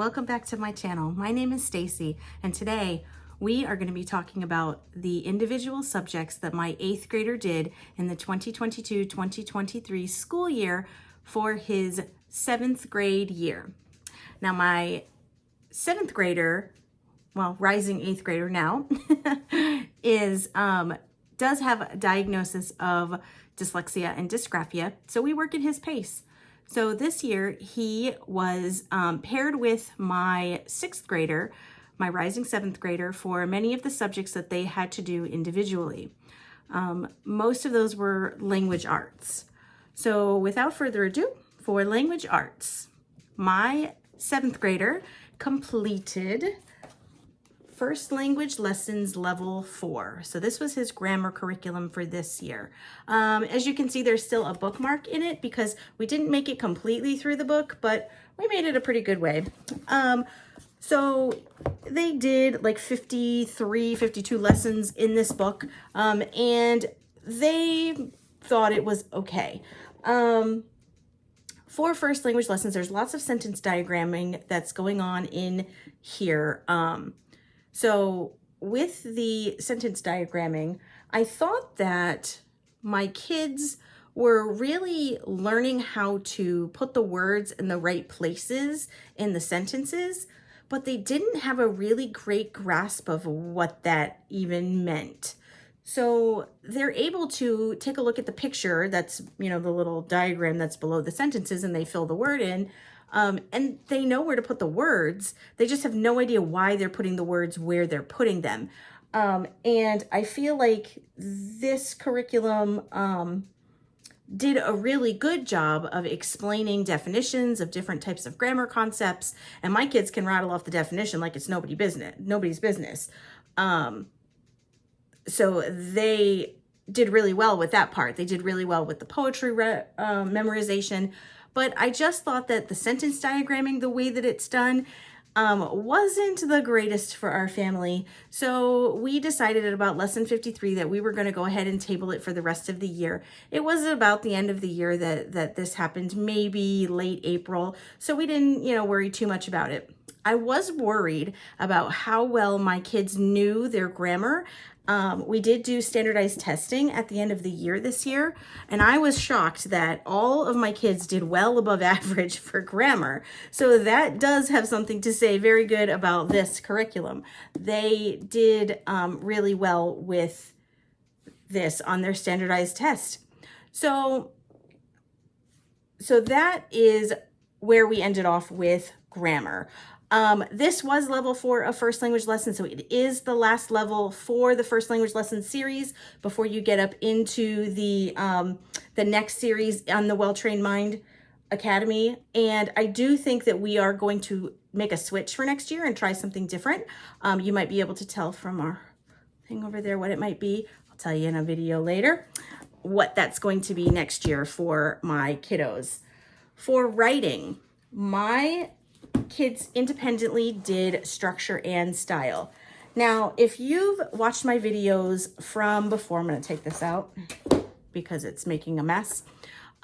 welcome back to my channel. My name is Stacy, and today we are going to be talking about the individual subjects that my 8th grader did in the 2022-2023 school year for his 7th grade year. Now my 7th grader, well, rising 8th grader now, does have a diagnosis of dyslexia and dysgraphia, so we work at his pace. So this year he was paired with my 6th grader, my rising 7th grader, for many of the subjects that they had to do individually. Most of those were language arts. So without further ado, for language arts, my 7th grader completed First Language Lessons Level 4. So this was his grammar curriculum for this year. As you can see, there's still a bookmark in it because we didn't make it completely through the book, but we made it a pretty good way. So they did like 53, 52 lessons in this book, and they thought it was okay. For First Language Lessons, there's lots of sentence diagramming that's going on in here. So with the sentence diagramming, I thought that my kids were really learning how to put the words in the right places in the sentences, but they didn't have a really great grasp of what that even meant. So they're able to take a look at the picture that's, the little diagram that's below the sentences, and they fill the word in. And they know where to put the words. They just have no idea why they're putting the words where they're putting them. And I feel like this curriculum did a really good job of explaining definitions of different types of grammar concepts. And my kids can rattle off the definition like it's nobody's business. So they did really well with that part. They did really well with the poetry memorization. But I just thought that the sentence diagramming, the way that it's done, wasn't the greatest for our family. So we decided at about lesson 53 that we were going to go ahead and table it for the rest of the year. It was about the end of the year that this happened, maybe late April. So we didn't, worry too much about it. I was worried about how well my kids knew their grammar. We did do standardized testing at the end of the year this year, and I was shocked that all of my kids did well above average for grammar. So that does have something to say very good about this curriculum. They did really well with this on their standardized test. So that is where we ended off with grammar. This was level 4 of First Language Lessons, so it is the last level for the First Language Lessons series before you get up into the next series on the Well-Trained Mind Academy. And I do think that we are going to make a switch for next year and try something different. You might be able to tell from our thing over there what it might be. I'll tell you in a video later what that's going to be next year for my kiddos. For writing, my kids independently did structure and style. Now, if you've watched my videos from before, I'm going to take this out because it's making a mess.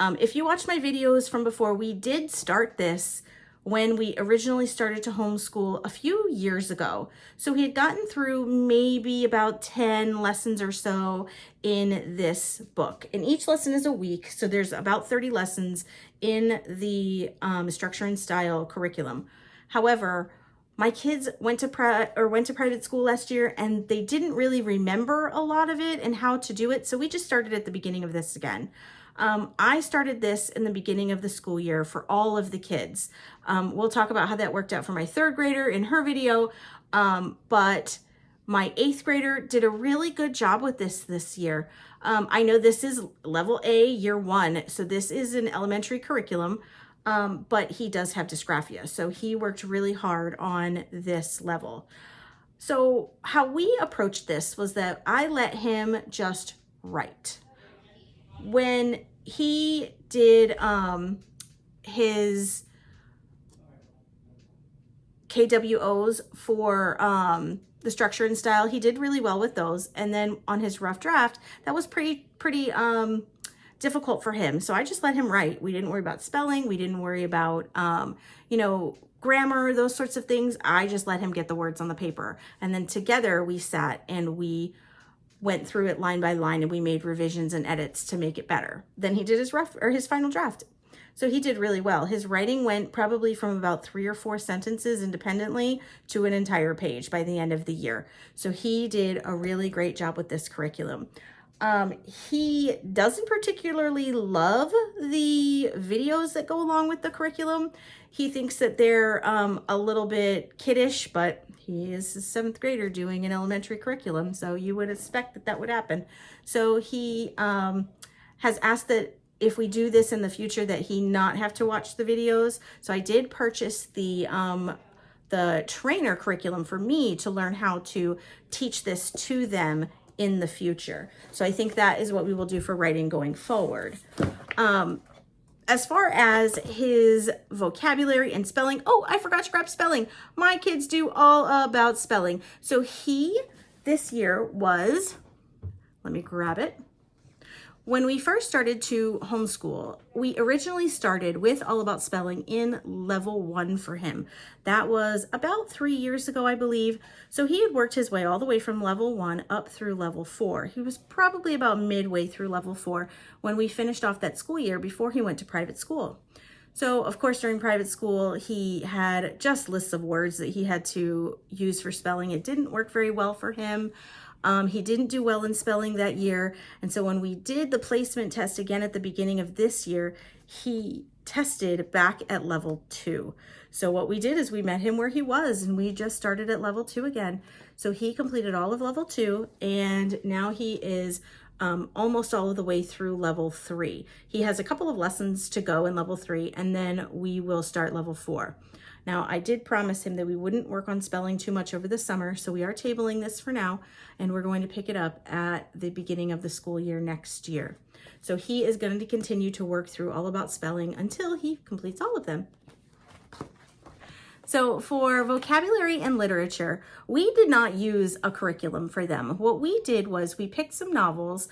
If you watched my videos from before, we did start this when we originally started to homeschool a few years ago. So we had gotten through maybe about 10 lessons or so in this book. And each lesson is a week, so there's about 30 lessons in the structure and style curriculum. However, my kids went to private school last year, and they didn't really remember a lot of it and how to do it. So we just started at the beginning of this again. I started this in the beginning of the school year for all of the kids. We'll talk about how that worked out for my 3rd grader in her video, but my 8th grader did a really good job with this year. I know this is level A, year 1, so this is an elementary curriculum, but he does have dysgraphia, so he worked really hard on this level. So how we approached this was that I let him just write. When he did his KWOs for the structure and style, he did really well with those. And then on his rough draft, that was pretty difficult for him. So I just let him write. We didn't worry about spelling. We didn't worry about, grammar, those sorts of things, I just let him get the words on the paper. And then together we sat and we went through it line by line and we made revisions and edits to make it better. Then he did his final draft. So he did really well. His writing went probably from about 3 or 4 sentences independently to an entire page by the end of the year. So he did a really great job with this curriculum. He doesn't particularly love the videos that go along with the curriculum. He thinks that they're a little bit kiddish, but he is a 7th grader doing an elementary curriculum, so you would expect that that would happen. So he has asked that if we do this in the future that he not have to watch the videos. So I did purchase the trainer curriculum for me to learn how to teach this to them in the future. So I think that is what we will do for writing going forward. As far as his vocabulary and spelling, oh, I forgot to grab spelling. My kids do all about spelling. So he, this year was, let me grab it. When we first started to homeschool, we originally started with All About Spelling in level 1 for him. That was about 3 years ago, I believe. So he had worked his way all the way from level 1 up through level 4. He was probably about midway through level 4 when we finished off that school year before he went to private school. So of course, during private school, he had just lists of words that he had to use for spelling. It didn't work very well for him. He didn't do well in spelling that year. And so when we did the placement test again at the beginning of this year, he tested back at level 2. So what we did is we met him where he was and we just started at level 2 again. So he completed all of level 2 and now he is almost all of the way through level 3. He has a couple of lessons to go in level 3 and then we will start level 4. Now, I did promise him that we wouldn't work on spelling too much over the summer, so we are tabling this for now, and we're going to pick it up at the beginning of the school year next year. So he is going to continue to work through All About Spelling until he completes all of them. So for vocabulary and literature, we did not use a curriculum for them. What we did was we picked some novels,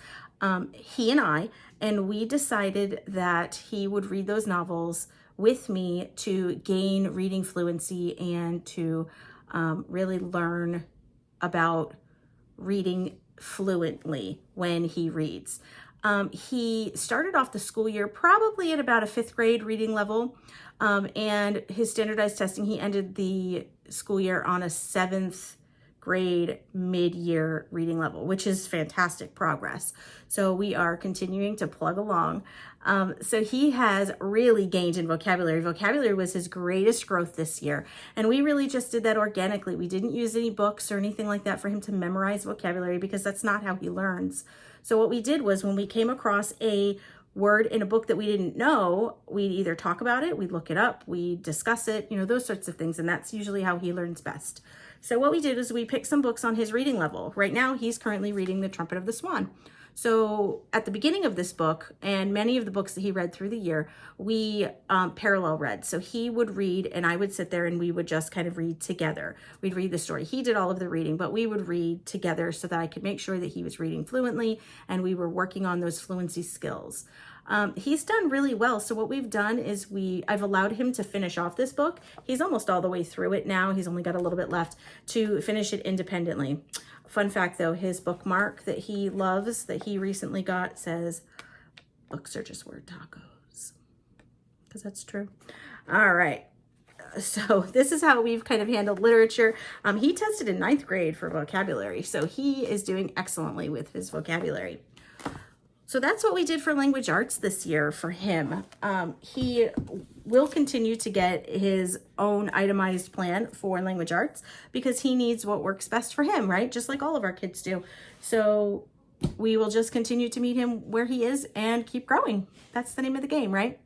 he and I, and we decided that he would read those novels with me to gain reading fluency and to really learn about reading fluently when he reads. He started off the school year probably at about a 5th grade reading level, and his standardized testing, he ended the school year on a 7th grade mid-year reading level, which is fantastic progress. So we are continuing to plug along. So he has really gained in vocabulary. Vocabulary was his greatest growth this year. And we really just did that organically. We didn't use any books or anything like that for him to memorize vocabulary because that's not how he learns. So what we did was when we came across a word in a book that we didn't know, we'd either talk about it, we'd look it up, we'd discuss it, those sorts of things. And that's usually how he learns best. So what we did is we picked some books on his reading level. Right now, he's currently reading The Trumpet of the Swan. So at the beginning of this book, and many of the books that he read through the year, we parallel read. So he would read and I would sit there and we would just kind of read together. We'd read the story. He did all of the reading, but we would read together so that I could make sure that he was reading fluently and we were working on those fluency skills. He's done really well. So what we've done is I've allowed him to finish off this book. He's almost all the way through it now. He's only got a little bit left to finish it independently. Fun fact though, his bookmark that he loves, that he recently got, says, "Books are just word tacos," because that's true. All right. So this is how we've kind of handled literature. He tested in 9th grade for vocabulary, so he is doing excellently with his vocabulary. So that's what we did for language arts this year for him. He will continue to get his own itemized plan for language arts because he needs what works best for him, right? Just like all of our kids do. So we will just continue to meet him where he is and keep growing. That's the name of the game, right?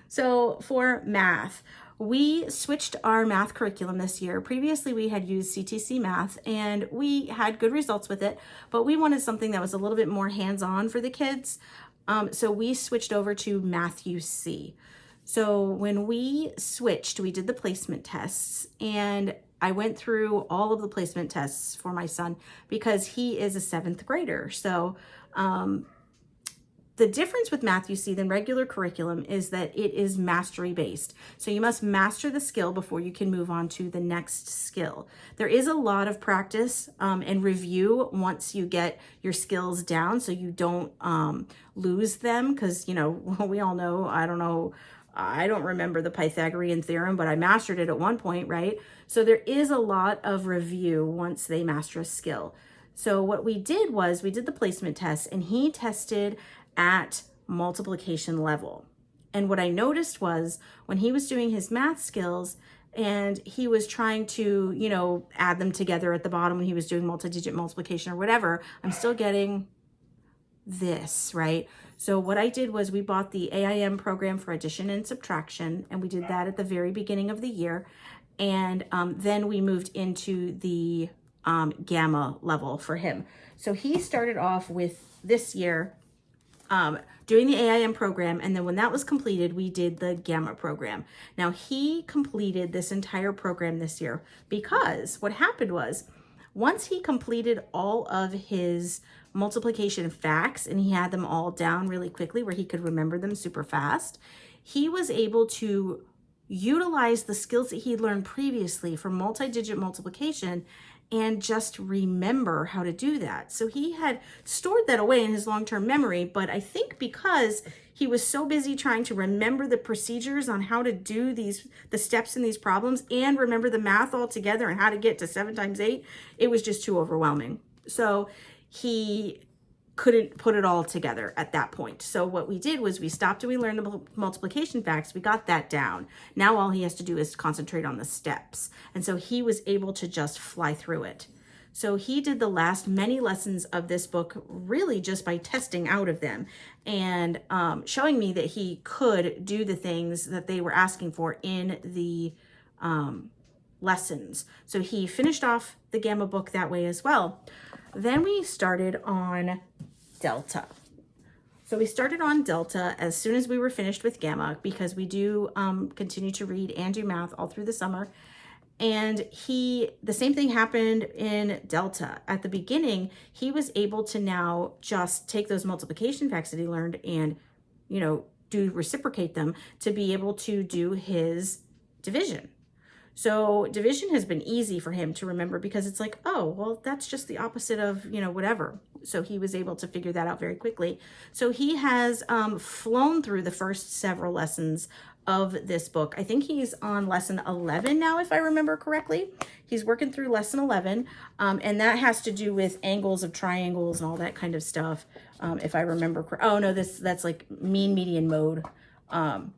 So for math, we switched our math curriculum this year. Previously, we had used CTC Math and we had good results with it, but we wanted something that was a little bit more hands-on for the kids. So we switched over to Math-U-See. So when we switched, we did the placement tests and I went through all of the placement tests for my son because he is a 7th grader. So the difference with math you see than regular curriculum is that it is mastery based. So you must master the skill before you can move on to the next skill. There is a lot of practice and review once you get your skills down, so you don't lose them, because, you know, we all know, I don't remember the Pythagorean theorem, but I mastered it at one point, right? So there is a lot of review once they master a skill. So what we did was we did the placement test, and he tested at multiplication level. And what I noticed was when he was doing his math skills and he was trying to, you know, add them together at the bottom when he was doing multi-digit multiplication or whatever, I'm still getting this, right? So what I did was we bought the AIM program for addition and subtraction, and we did that at the very beginning of the year. And then we moved into the gamma level for him. So he started off with this year doing the AIM program, and then when that was completed, we did the gamma program. Now he completed this entire program this year because what happened was once he completed all of his multiplication facts and he had them all down really quickly where he could remember them super fast, he was able to utilize the skills that he learned previously for multi-digit multiplication and just remember how to do that. So he had stored that away in his long-term memory, but I think because he was so busy trying to remember the procedures on how to do the steps in these problems and remember the math all together and how to get to 7 times 8, it was just too overwhelming. So he couldn't put it all together at that point. So what we did was we stopped and we learned the multiplication facts. We got that down. Now all he has to do is concentrate on the steps. And so he was able to just fly through it. So he did the last many lessons of this book really just by testing out of them and showing me that he could do the things that they were asking for in the lessons. So he finished off the Gamma book that way as well. Then we started on Delta. So we started on Delta as soon as we were finished with Gamma, because we do continue to read and do math all through the summer. And the same thing happened in Delta. At the beginning, he was able to now just take those multiplication facts that he learned and, you know, reciprocate them to be able to do his division. So division has been easy for him to remember because it's like, oh, well, that's just the opposite of, you know, whatever. So he was able to figure that out very quickly. So he has flown through the first several lessons of this book. I think he's on lesson 11 now, if I remember correctly. He's working through lesson 11, and that has to do with angles of triangles and all that kind of stuff, if I remember correctly. Oh, no, that's like mean, median, mode.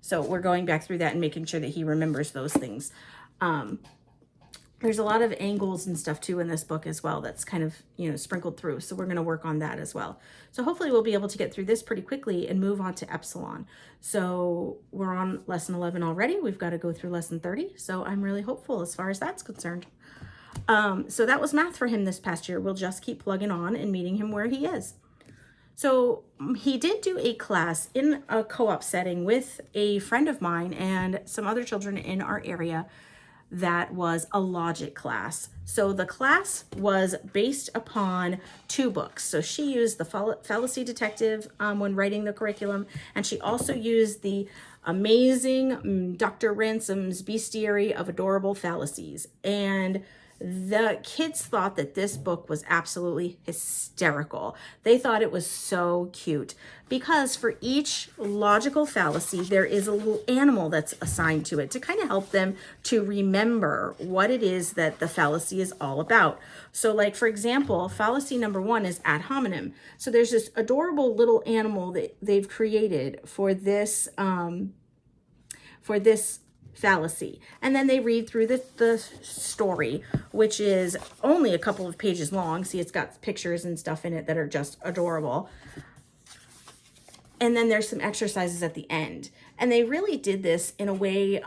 So we're going back through that and making sure that he remembers those things. There's a lot of angles and stuff too in this book as well that's kind of, you know, sprinkled through. So we're going to work on that as well. So hopefully we'll be able to get through this pretty quickly and move on to Epsilon. So we're on lesson 11 already. We've got to go through lesson 30. So I'm really hopeful as far as that's concerned. So that was math for him this past year. We'll just keep plugging on and meeting him where he is. So he did do a class in a co-op setting with a friend of mine and some other children in our area. That was a logic class. So the class was based upon 2 books. So she used the Fallacy Detective when writing the curriculum, and she also used the amazing Dr. Ransom's Bestiary of Adorable Fallacies. And the kids thought that this book was absolutely hysterical. They thought it was so cute because for each logical fallacy, there is a little animal that's assigned to it to kind of help them to remember what it is that the fallacy is all about. So like, for example, fallacy number 1 is ad hominem. So there's this adorable little animal that they've created for this fallacy, and then they read through the story, which is only a couple of pages long. See, it's got pictures and stuff in it that are just adorable. And then there's some exercises at the end. And they really did this in a way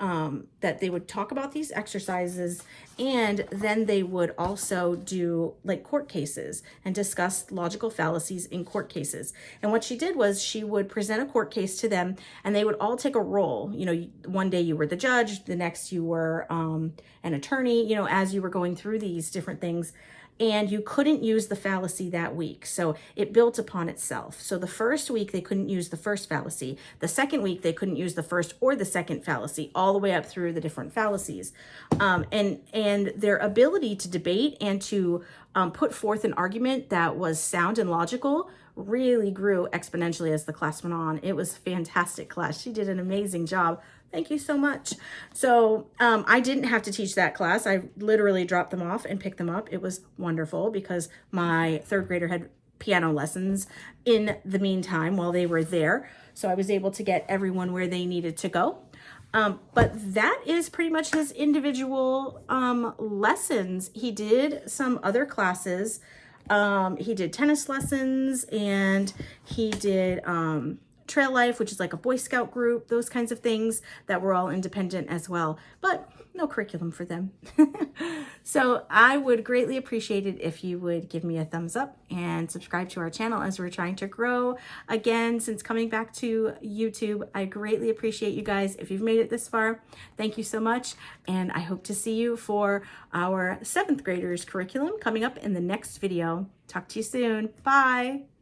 that they would talk about these exercises, and then they would also do like court cases and discuss logical fallacies in court cases. And what she did was she would present a court case to them, and they would all take a role. You know, one day you were the judge, the next you were an attorney, you know, as you were going through these different things. and you couldn't use the fallacy that week. So it built upon itself. So the first week they couldn't use the first fallacy. The second week they couldn't use the first or the second fallacy, all the way up through the different fallacies. And their ability to debate and to put forth an argument that was sound and logical really grew exponentially as the class went on. It was a fantastic class. She did an amazing job. Thank you so much. So I didn't have to teach that class. I literally dropped them off and picked them up. It was wonderful because my third grader had piano lessons in the meantime while they were there. So I was able to get everyone where they needed to go. But that is pretty much his individual lessons. He did some other classes. He did tennis lessons, and he did Trail Life, which is like a Boy Scout group, those kinds of things that were all independent as well, but no curriculum for them. So I would greatly appreciate it if you would give me a thumbs up and subscribe to our channel as we're trying to grow again since coming back to YouTube. I greatly appreciate you guys. If you've made it this far, thank you so much. And I hope to see you for our 7th graders curriculum coming up in the next video. Talk to you soon. Bye.